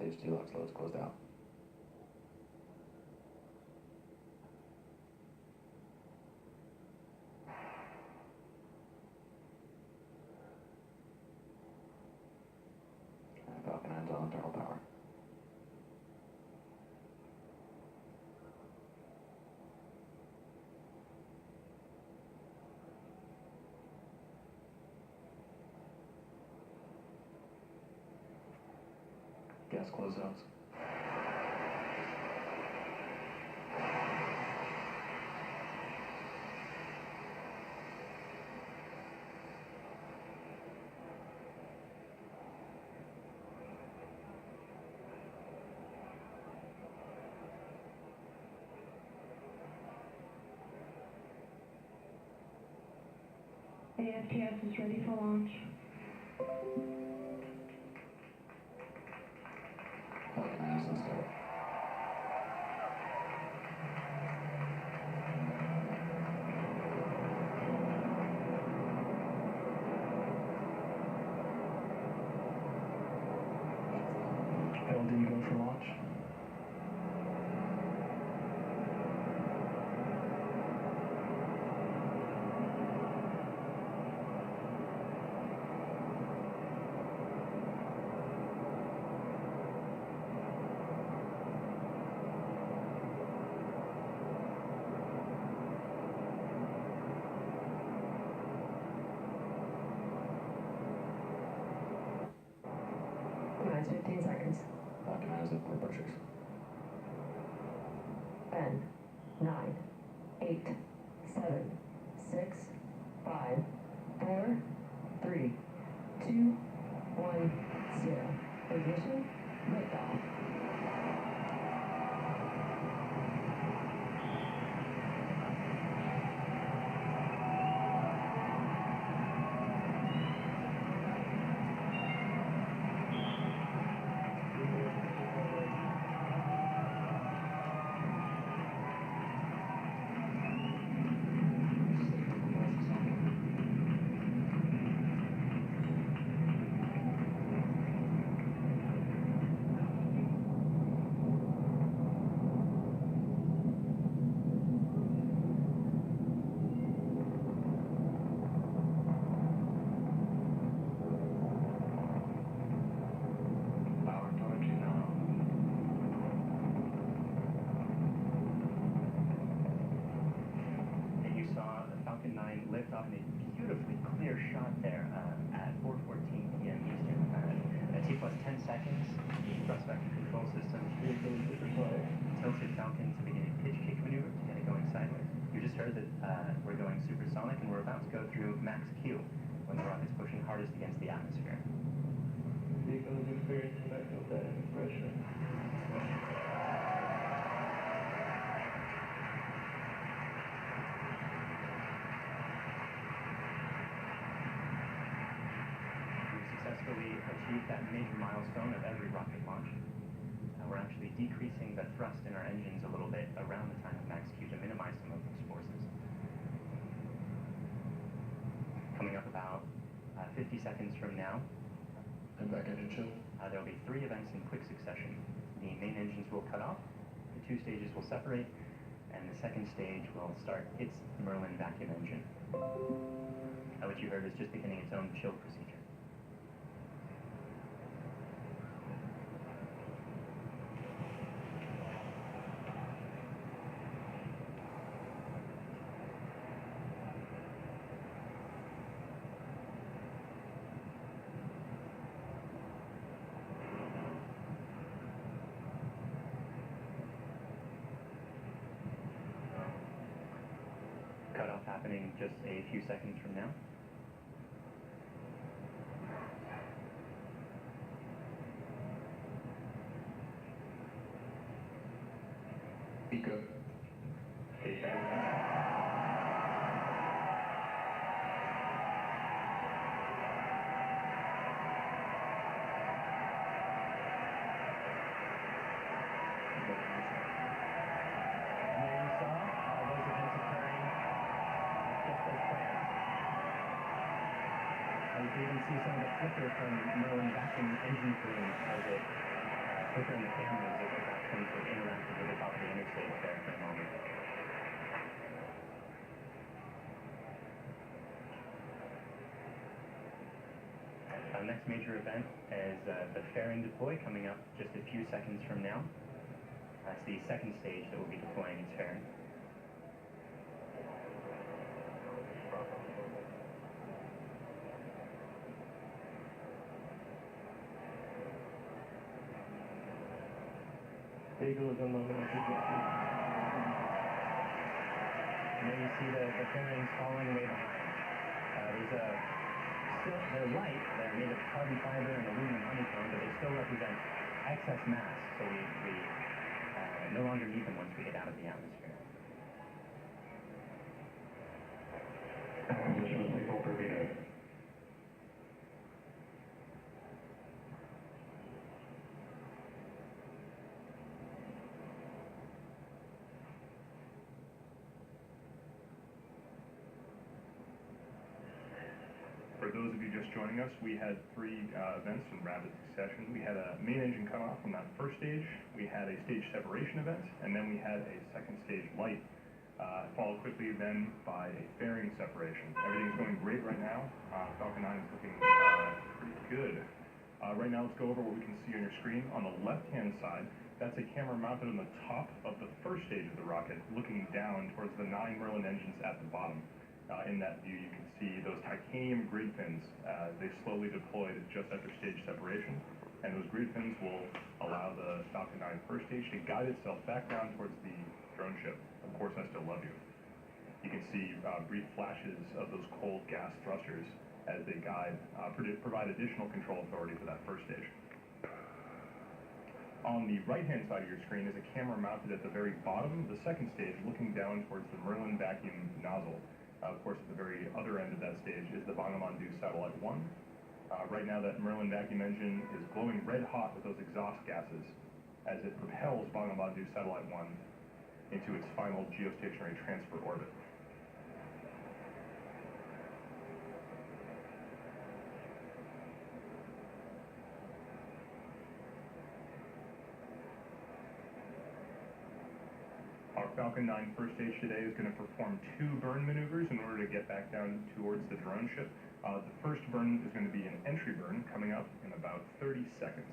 Stage 2 locks loads closed out. Falcon 9's on internal power. Gas close zones. AFTS is ready for launch. Falcon 9 is in start. LD go for launch. Minus 15 seconds. Falcon 9 is at port pressures. 10, 9, 8, 7, 6, 5, 4, 3, 2, 1, 0. Ignition, liftoff. Power torch now. And you saw the Falcon 9 lift off in a beautifully clear shot there at 4:14 p.m. Eastern. At T plus 10 seconds, the thrust vector control system tilted Falcon to begin a pitch kick maneuver to get it going sideways. You just heard that we're going supersonic and we're about to go through max Q when the rocket's pushing hardest against the atmosphere. Vehicle is experiencing maximum dynamic pressure. We've successfully achieved that major milestone of every rocket launch. We're actually decreasing the thrust in our engines a little bit around the time of max Q to minimize some of those forces. Coming up about 50 seconds from now, And back engine chill. there will be 3 events in quick succession. The main engines will cut off, the 2 stages will separate, and the second stage will start its Merlin vacuum engine. What you heard is just beginning its own chill procedure. Cutoff happening just a few seconds from now. Be good. You can even see some of the flicker from Merlin vacuum engine cooling as it Quicker on the cameras, it was actually sort of interacted with the top of the interstate there for a moment. Our next major event is the fairing deploy coming up just a few seconds from now. That's the second stage that will be deploying its fairing. Eagle is unloading a trajectory. And there you see the fairings falling way behind. They're light, they're made of carbon fiber and aluminum honeycomb, but they still represent excess mass, so we no longer need them once we get out of the atmosphere. Additional signal per minute. For those of you just joining us, we had three events in rapid succession. We had a main engine cutoff from that first stage, we had a stage separation event, and then we had a second stage light, followed quickly then by a fairing separation. Everything's going great right now. Falcon 9 is looking pretty good. Right now, let's go over what we can see on your screen. On the left-hand side, that's a camera mounted on the top of the first stage of the rocket, looking down towards the 9 Merlin engines at the bottom. In that view, you can see those titanium grid pins. They slowly deployed just after stage separation, and those grid pins will allow the Falcon 9 first stage to guide itself back down towards the drone ship. Of course, I still love you. You can see brief flashes of those cold gas thrusters as they guide, provide additional control authority for that first stage. On the right-hand side of your screen is a camera mounted at the very bottom of the second stage, looking down towards the Merlin vacuum nozzle. Of course, at the very other end of that stage is the Bangabandhu satellite 1. Right now, that Merlin vacuum engine is glowing red hot with those exhaust gases as it propels Bangabandhu satellite 1 into its final geostationary transfer orbit. Our Falcon 9 first stage today is going to perform 2 burn maneuvers in order to get back down towards the drone ship. The first burn is going to be an entry burn coming up in about 30 seconds.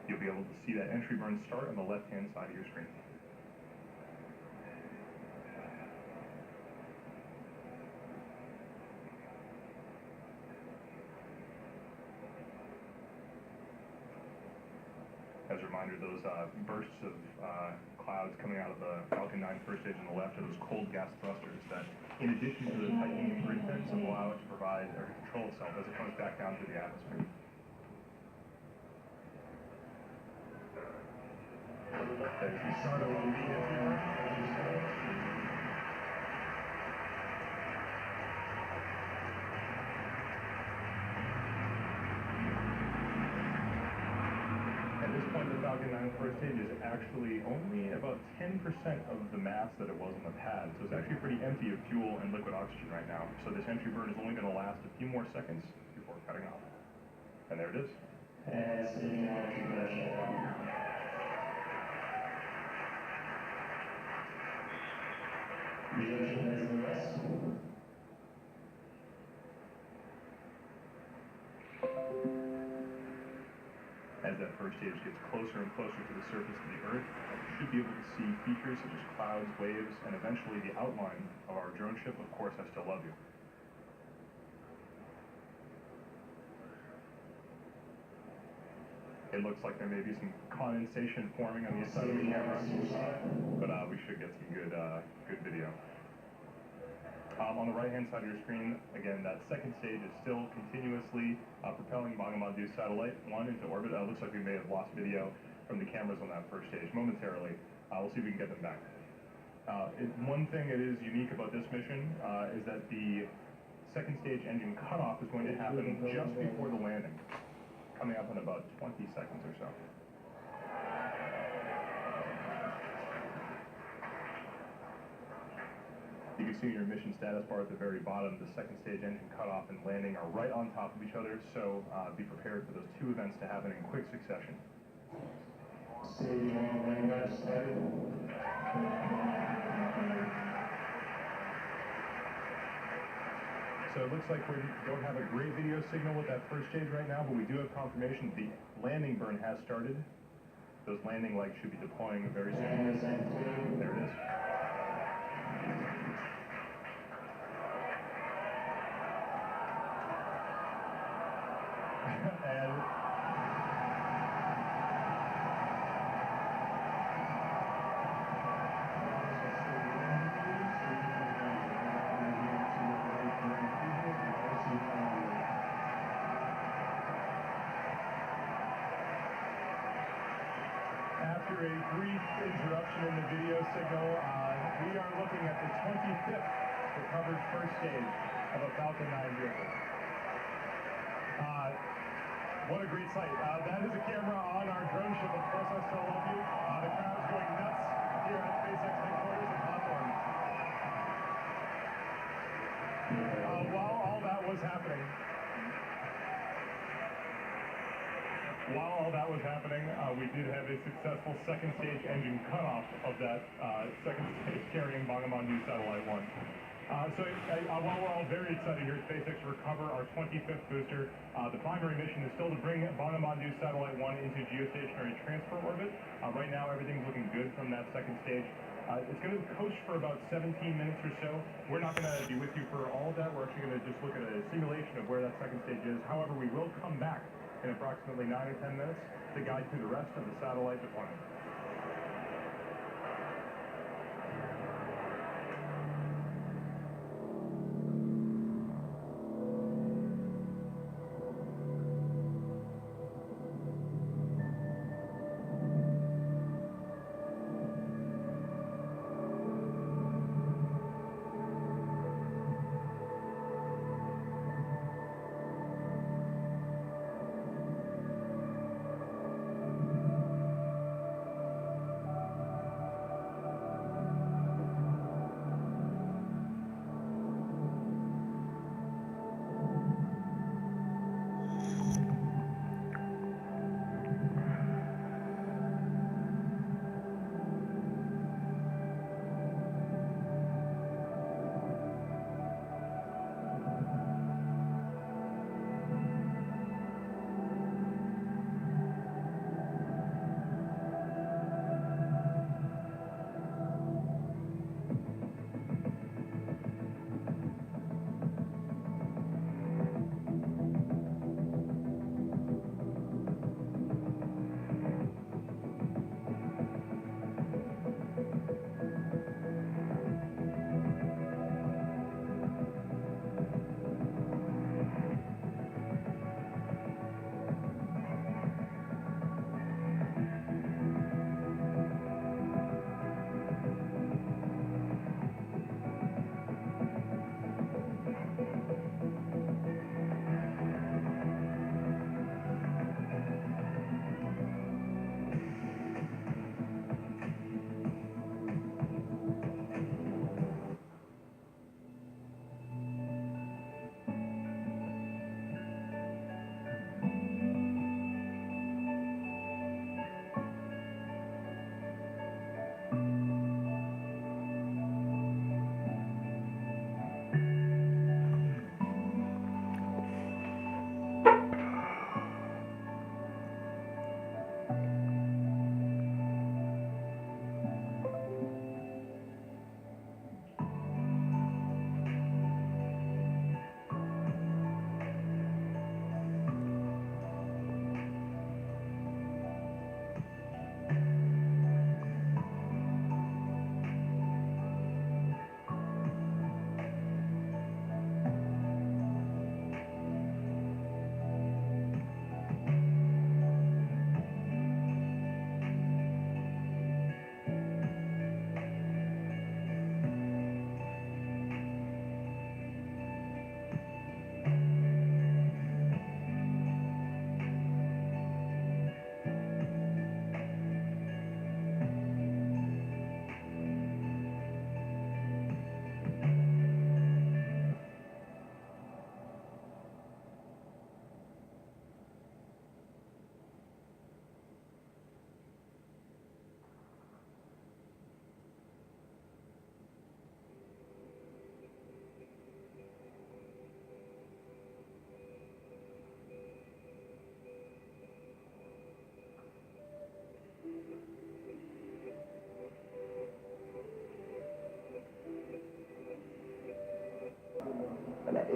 You'll be able to see that entry burn start on the left-hand side of your screen. As a reminder, those bursts of clouds coming out of the Falcon 9 first stage on the left are those cold gas thrusters that, in addition to the titanium grid pins, will allow it to provide or to control itself as it comes back down through the atmosphere. There's the start of the lead entry burn. The Falcon 9 first stage is actually only about 10% of the mass that it was on the pad, so it's actually pretty empty of fuel and liquid oxygen right now. So this entry burn is only going to last a few more seconds before cutting off. And there it is. As that first stage gets closer and closer to the surface of the Earth, you should be able to see features such as clouds, waves, and eventually the outline of our drone ship. Of course, I still love you. It looks like there may be some condensation forming on the inside of the camera, but we should get some good video. On the right-hand side of your screen, again, that second stage is still continuously propelling Bangabandhu satellite 1 into orbit. Looks like we may have lost video from the cameras on that first stage momentarily. We'll see if we can get them back. One thing that is unique about this mission is that the second stage engine cutoff is going to happen just before the landing, coming up in about 20 seconds or so. You can be seeing your mission status bar at the very bottom. The second stage engine cutoff and landing are right on top of each other, so be prepared for those two events to happen in quick succession. Stage 1 landing guard started. So it looks like we don't have a great video signal with that first stage right now, but we do have confirmation the landing burn has started. Those landing legs should be deploying very soon. There it is. And after a brief interruption in the video signal, we are looking at the 25th recovered first stage of a Falcon 9 vehicle. What a great sight. That is a camera on our drone ship. Of course, I still love you. The crowd's going nuts here at SpaceX headquarters in Hawthorne. While all that was happening, we did have a successful second stage engine cutoff of that second stage carrying Bangabandhu Satellite 1. While we're all very excited here at SpaceX to recover our 25th booster, the primary mission is still to bring Bangabandhu Satellite 1 into geostationary transfer orbit. Right now, everything's looking good from that second stage. It's going to coast for about 17 minutes or so. We're not going to be with you for all of that. We're actually going to just look at a simulation of where that second stage is. However, we will come back in approximately 9 or 10 minutes to guide through the rest of the satellite deployment.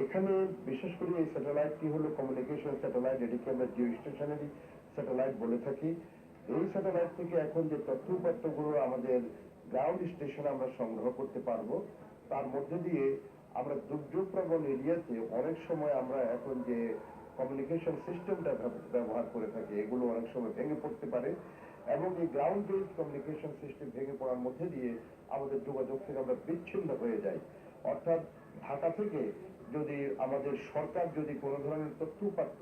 এখানে বিশেষ করে এই স্যাটেলাইটটি হলো communication satellite, এটিকে আমরা Jio stationery satellite বলে থাকি। এই স্যাটেলাইট থেকে এখন যে তথ্য উপাত্তগুলো আমাদের গ্রাউন্ড স্টেশনে আমরা সংগ্রহ করতে পারবো, তার মধ্যে দিয়ে আমরা দুর্যোগ প্রবণ এরিয়াতে অনেক সময় আমরা এখন যে কমিউনিকেশন সিস্টেমটা ব্যবহার করে থাকি, এগুলো অনেক সময় ভেঙে পড়তে পারে এবং এই গ্রাউন্ড বেসড কমিউনিকেশন সিস্টেম ভেঙে পড়ার মধ্যে দিয়ে আমাদের যোগাযোগ থেকে আমরা বিচ্ছিন্ন হয়ে যাই। অর্থাৎ ঢাকা থেকে যদি আমাদের সরকার যদি কোনো ধরনের তথ্য উপাত্ত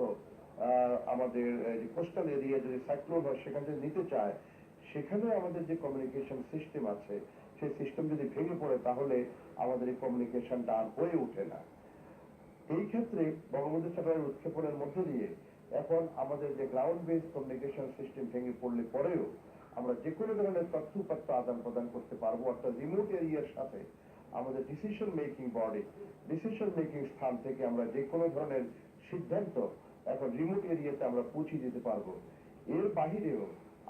আমাদের কোস্টাল এরিয়া যদি সাইক্লোন হয় সেখানে যদি নিতে চায়, সেখানে আমাদের যে কমিউনিকেশন সিস্টেম আছে সেই সিস্টেম যদি ভেঙে পড়ে তাহলে আমাদের এই কমিউনিকেশনটা আর হয়ে ওঠে না। এই ক্ষেত্রে বঙ্গবন্ধু স্যাটেলাইট উৎক্ষেপণের মধ্যে দিয়ে এখন আমাদের যে গ্রাউন্ড বেসড কমিউনিকেশন সিস্টেম ভেঙে পড়লে পরেও আমরা যে কোনো ধরনের তথ্য উপাত্ত আদান প্রদান করতে পারবো, অর্থাৎ রিমোট এরিয়ার সাথে আমাদের decision making body, decision making স্থান থেকে আমরা যে কোনো ধরনের সিদ্ধান্ত এখন রিমোট এরিয়াতে আমরা পৌঁছে দিতে পারবো। এর বাহিরেও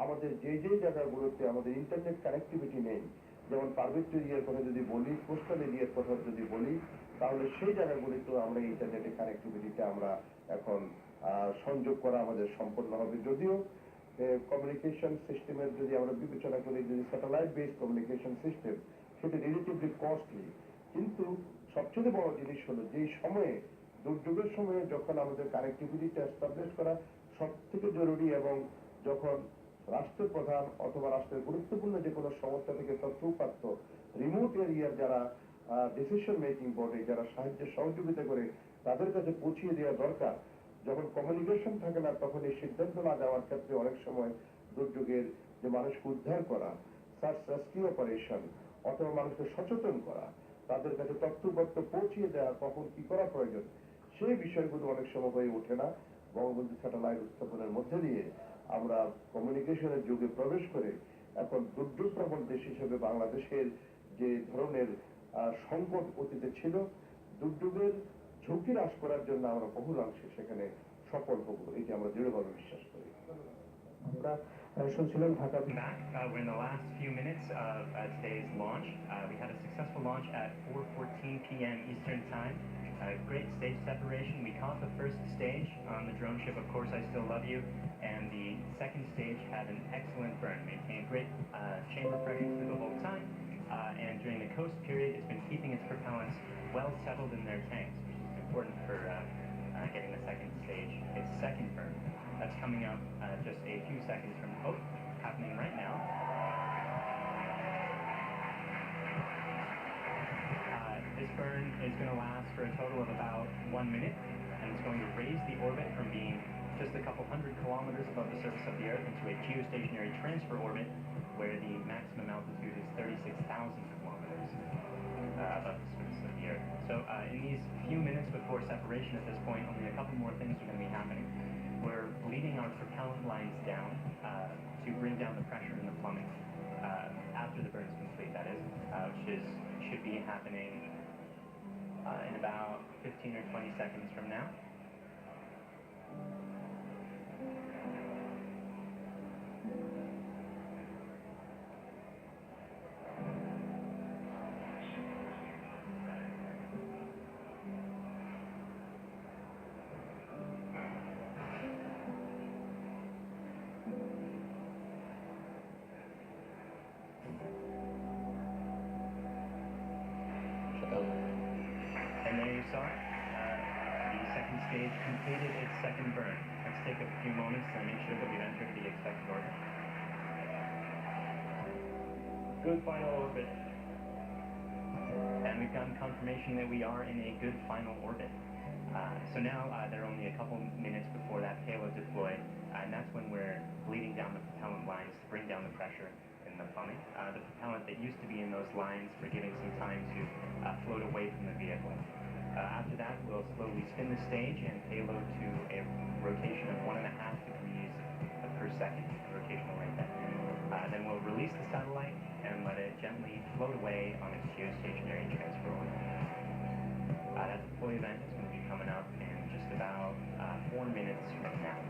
আমাদের যে যে জায়গাগুলোতে আমাদের ইন্টারনেট কানেক্টিভিটি নেই, যেমন পার্বত্য এরিয়ার কথা যদি বলি, কোস্টাল এরিয়ার কথা যদি বলি, তাহলে সেই জায়গাগুলিতেও আমরা ইন্টারনেটের কানেক্টিভিটিটা আমরা এখন সংযোগ করা আমাদের সম্পন্ন হবে। যদিও কমিউনিকেশন সিস্টেমের যদি আমরা বিবেচনা করি, যদি স্যাটেলাইট বেসড কমিউনিকেশন সিস্টেম, সেটা রিলেটিভলি কস্টলি, কিন্তু সবচেয়ে বড় জিনিস হলো যেই সময়ে দুর্যোগের সময়ে যখন আমাদের কানেক্টিভিটিটা এস্টাবলিশ করা সব থেকে জরুরি এবং যখন রাষ্ট্রের প্রধান অথবা রাষ্ট্রের গুরুত্বপূর্ণ যে কোনো সংস্থা থেকে তথ্য উপাত্ত রিমোট এরিয়ার যারা ডিসিশন মেকিং বডি, যারা সাহায্য সহযোগিতা করে তাদের কাছে পৌঁছিয়ে দেওয়া দরকার, যখন কমিউনিকেশন থাকে না তখন এই সিদ্ধান্ত না যাওয়ার ক্ষেত্রে অনেক সময় দুর্যোগের যে মানুষকে উদ্ধার করা, সার্চ রেস্কিউ অপারেশন অথবা মানুষকে সচেতন করা, তাদের কাছে তথ্য উপাত্ত পৌঁছিয়ে দেওয়া, কখন কি করা প্রয়োজন, সেই বিষয়গুলো অনেক সময় হয়ে ওঠে না। বঙ্গবন্ধু স্যাটেলাইট উৎক্ষেপণের মধ্যে দিয়ে আমরা কমিউনিকেশনের যুগে প্রবেশ করে এখন দুর্যোগ প্রবণ দেশ হিসেবে বাংলাদেশের যে ধরনের সংকট অতীতে ছিল, দুর্যোগের ঝুঁকি হ্রাস করার জন্য আমরা বহুলাংশে সেখানে সফল হব, এটি আমরা দৃঢ়ভাবে বিশ্বাস করি। আমরা শুনছিলাম Dhaka We're in the last few minutes of today's launch. We had a successful launch at 4:14 p.m. Eastern Time. Great stage separation. We caught the first stage on the drone ship, Of Course I Still Love You, and the second stage had an excellent burn, maintained great chamber pressure through the whole time, and during the coast period it's been keeping its propellants well settled in their tanks, which is important for getting the second stage, its second burn. That's coming up just a few seconds from Hope, happening right now. This burn is going to last for a total of about 1 minute, and it's going to raise the orbit from being just a couple hundred kilometers above the surface of the Earth into a geostationary transfer orbit, where the maximum altitude is 36,000 kilometers above the surface of the Earth. So in these few minutes before separation at this point, only a couple more things are going to be happening. We're leading our propellant lines down to bring down the pressure in the plumbing after the burn is complete, that is, which should be happening in about 15 or 20 seconds from now. And there you saw it. The second stage completed its second burn. Let's take a few moments to make sure that we've entered the expected orbit. good final orbit. And we've gotten confirmation that we are in a good final orbit. So now there are only a couple minutes before that payload deploy, and that's when we're bleeding down the propellant lines to bring down the pressure in the plumbing. The propellant that used to be in those lines, we're giving some time to float away from the vehicle. After that, we'll slowly spin the stage and payload to a rotation of 1.5 degrees per second, rotational rate there. Then we'll release the satellite and let it gently float away on its geostationary transfer orbit. That deploy event is going to be coming up in just about 4 minutes from now.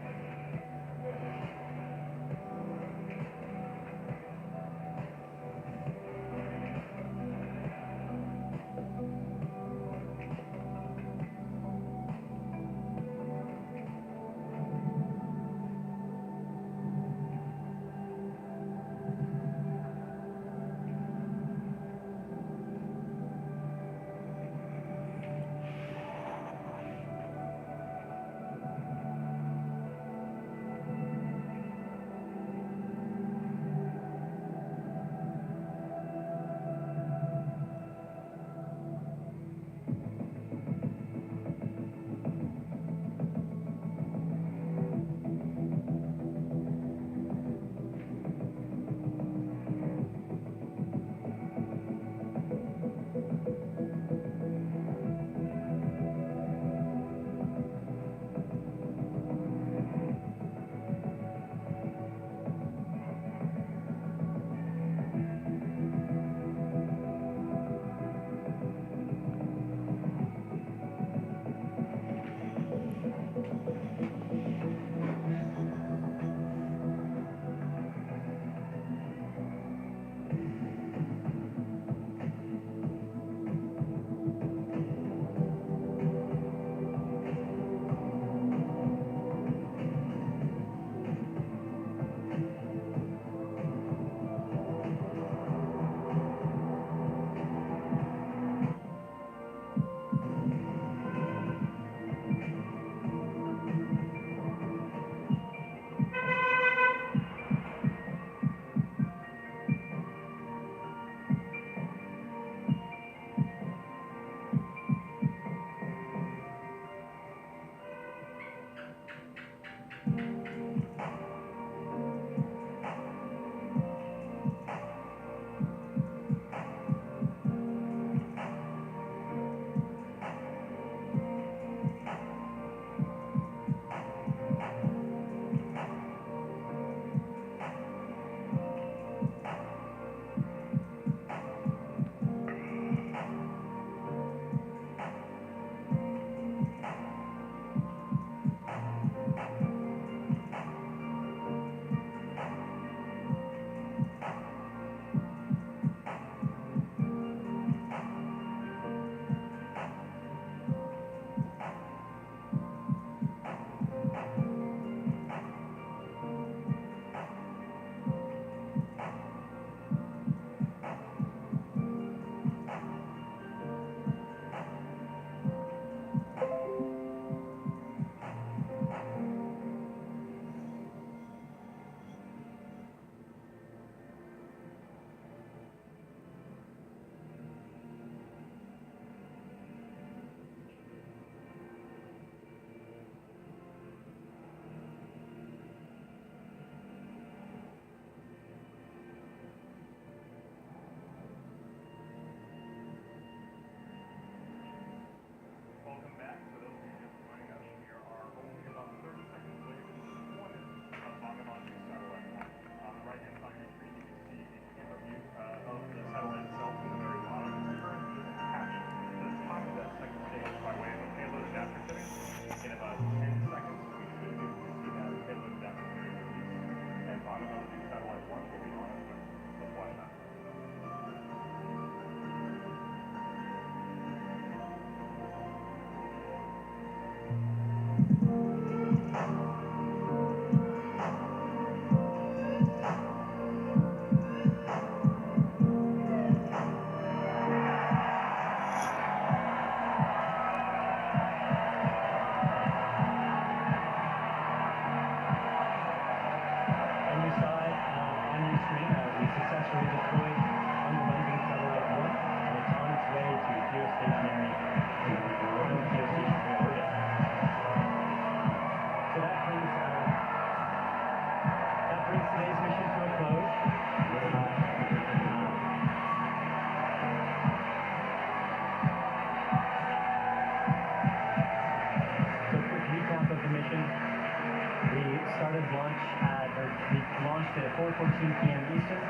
p.m. Eastern.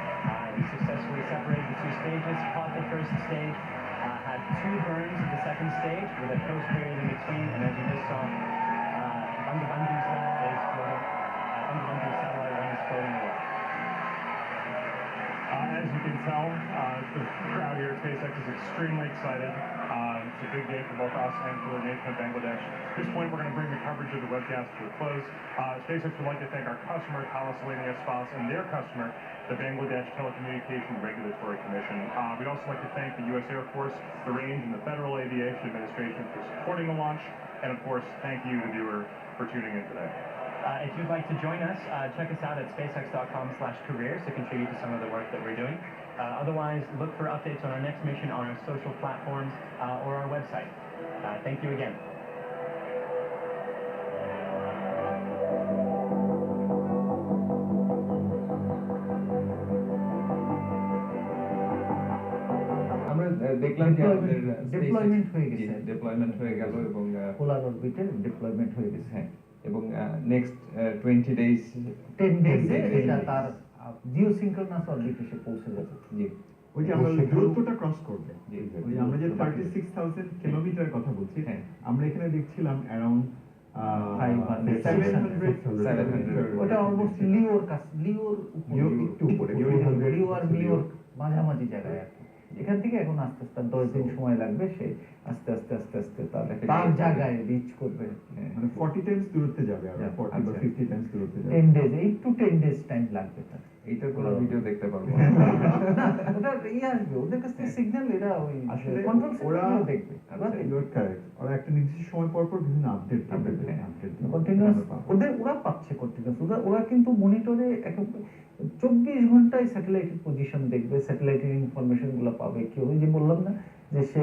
We successfully separated the two stages, caught the first stage, had 2 burns at the second stage with a post period in between, and as you just saw, Bangabandhu satellite is floating away. As you can tell, the crowd here at SpaceX is extremely excited. It's a big day for both us and for the nation of Bangladesh. At this point, we're going to bring the coverage of the webcast to a close. SpaceX would like to thank our customer, Thales Alenia Space, and their customer, the Bangladesh Telecommunication Regulatory Commission. We'd also like to thank the U.S. Air Force, the Range, and the Federal Aviation Administration for supporting the launch. And of course, thank you, the viewer, for tuning in today. If you'd like to join us, check us out at spacex.com/careers to contribute to some of the work that we're doing. Otherwise, look for updates on our next mission on our social platforms or our website. Thank you again. আমরা দেখলাম যে আমাদের deployment হয়ে গেছে। deployment হয়ে গেল এবং পোলার অরবিটের deployment হয়ে গেছে। হ্যাঁ এবং নেক্সট 20 days 10 ডেজে এটা তার জিওসিনক্রোনাস অরবিটে এসে পৌঁছে যাবে। জি ওই যে আমরা দূরত্বটা ক্রস করবে, জি ওই যে আমরা যে 36,000 কিলোমিটার কথা বলছি, হ্যাঁ আমরা এখানে দেখছিলাম অ্যারাউন্ড 700 ওটা অলমোস্ট লিওর কাছে, লিওর একটু উপরে, লিও আর মিওর মাঝামাঝি জায়গায় আর কি। এখান থেকে এখন আস্তে আস্তে 10 দিন সময় লাগবে, সে আস্তে আস্তে তার জায়গায় রিচ করবে। মানে 40 টাইমস দূরত্বে যাবে, আর 40 বা 50 টাইমস দূরত্বে যাবে। 10 ডেজ, 8 to 10 ডেজ টাইম লাগবে তার। এইটার কোনো ভিডিও দেখতে পারবো না, ওটা আসবে ওদের কাছ থেকে সিগন্যাল, এরা ওই আসলে কন্ট্রোল ওরা সেন্টার দেখবে। ইউর কারেক্ট, ওরা একটা নির্দিষ্ট সময় পর পর বিভিন্ন আপডেট কন্টিনিউয়াস ওরা পাচ্ছে কন্টিনিউয়াস। ওরা কিন্তু মনিটরে 24 ঘন্টায় স্যাটেলাইটের পজিশন দেখবে, স্যাটেলাইটের ইনফরমেশন গুলো পাবে। কি ওই যে বললাম না যে সে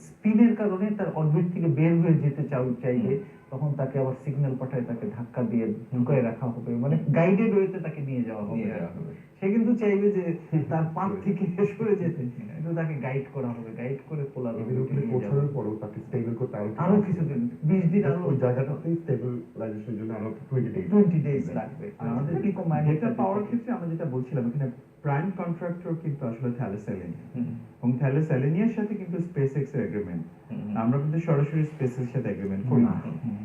স্পিনের কারণে তার অরবিট থেকে বের হয়ে যেতে চাইবে, তখন তাকে আবার সিগন্যাল পাঠায়, তাকে ধাক্কা দিয়ে ঢুকায় রাখা হবে, মানে গাইডেড ওয়েতে তাকে নিয়ে যাওয়া হবে। সে কিন্তু চাইবে যে তার পাথ থেকে সরে যেতে, কিন্তু তাকে গাইড করা হবে, গাইড করে পোলার অরবিটে নিয়ে যাওয়া হবে। পরেও তাকে স্টেবল করতে আরো কিছুদিন, 20 দিন, আরো ওই জায়গাটাতে স্টেবিলাইজেশনের জন্য আরো 20 ডেজ লাগবে। আমাদের ডেটা পাওয়ার ক্ষেত্রে আমরা যেটা বলছিলাম, এখানে প্রাইম কন্ট্রাক্টর কিন্তু আসলে থ্যালেস অ্যালেনিয়া, এবং থ্যালেস অ্যালেনিয়ার সাথে কিন্তু স্পেসএক্স এর এগ্রিমেন্ট, আমরা কিন্তু সরাসরি স্পেসের সাথে এগ্রিমেন্ট করি না।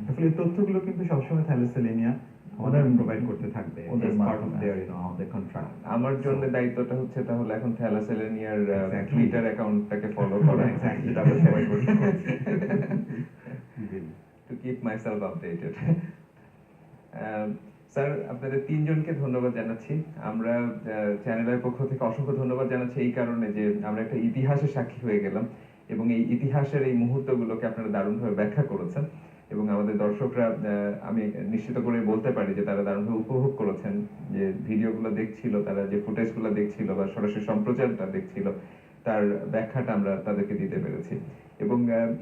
আসলে এই তথ্যগুলো কিন্তু সবসময় থ্যালেস অ্যালেনিয়া আমাদের প্রোভাইড করতে থাকবে, পার্ট অফ देयर কন্ট্রাক্ট। আমার জন্য দায়িত্বটা হচ্ছে তাহলে এখন থ্যালাসেলেনিয়ার টুইটার অ্যাকাউন্টটাকে ফলো করা, যেটা আমরা সবাই করি। To keep myself updated. Sir, আপনাদের 3 জনকে ধন্যবাদ জানাচ্ছি। আমরা চ্যানেলের পক্ষ থেকে অসংখ্য ধন্যবাদ জানাচ্ছি এই কারণে যে আমরা একটা ইতিহাসের সাক্ষী হয়ে গেলাম, এবং এই ইতিহাসের এই মুহূর্তগুলোকে আপনারা দারুণভাবে ব্যাখ্যা করেছেন, এবং আমাদের দর্শকরা আমি নিশ্চিত করে বলতে পারি যে তারা দারুণভাবে উপভোগ করেছেন, যে ভিডিওগুলো দেখছিল, তারা যে ফুটেজগুলো দেখছিল বা সরাসরি সম্প্রচারটা দেখছিল, তার ব্যাখ্যাটা আমরা তাদেরকে দিতে পেরেছি। এবং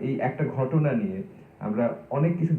এই একটা ঘটনা নিয়ে আমরা অনেক কিছু